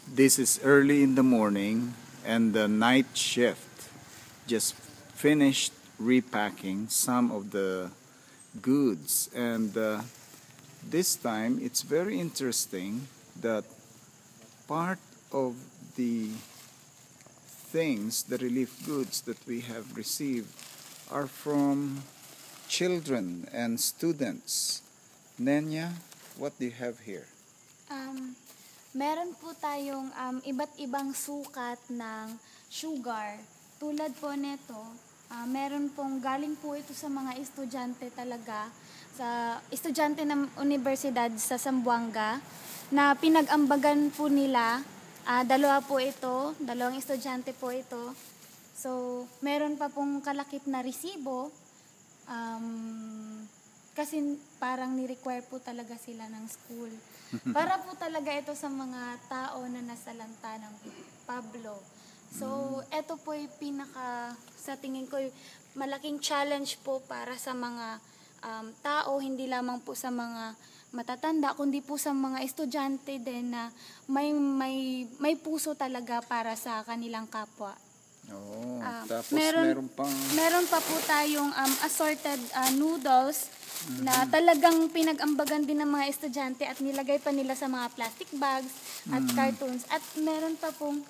This is early in the morning, and the night shift just finished repacking some of the goods. And this time, it's very interesting that part of the things, the relief goods that we have received, are from children and students. Nenya, what do you have here? Meron po tayong iba't ibang sukat ng sugar. Tulad po nito, meron pong galing po ito sa mga estudyante talaga, sa estudyante ng universidad sa Zamboanga, na pinag-ambagan po nila. Dalawa po ito, dalawang estudyante po ito. So, meron pa pong kalakip na resibo. Kasi parang ni-require po talaga sila ng school. Para po talaga ito sa mga tao na nasalanta ng Pablo. So, ito po yung sa tingin ko, malaking challenge po para sa mga tao, hindi lamang po sa mga matatanda, kundi po sa mga estudyante din na may puso talaga para sa kanilang kapwa. Oh, tapos meron pa po tayong assorted noodles na talagang pinag-ambagan din ng mga estudyante at nilagay pa nila sa mga plastic bags at cartons. At meron pa pong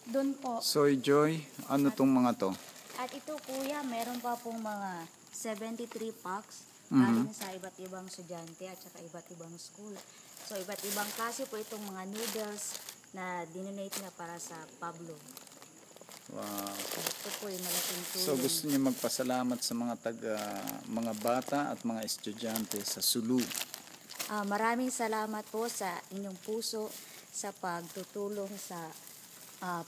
doon po. Soy Joy, ano tong mga to? At ito kuya, meron pa pong mga 73 packs galing sa iba't ibang estudyante at saka iba't ibang school. So iba't ibang klase po itong mga noodles na dinonate na para sa Pablo. Wow. Ito po yung malaking tulong. So gusto niyo magpasalamat sa mga bata at mga estudyante sa Sulu. Maraming salamat po sa inyong puso sa pagtutulong sa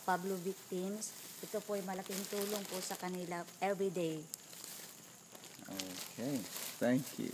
Pablo victims. Ito po ay malaking tulong po sa kanila everyday. Okay, thank you.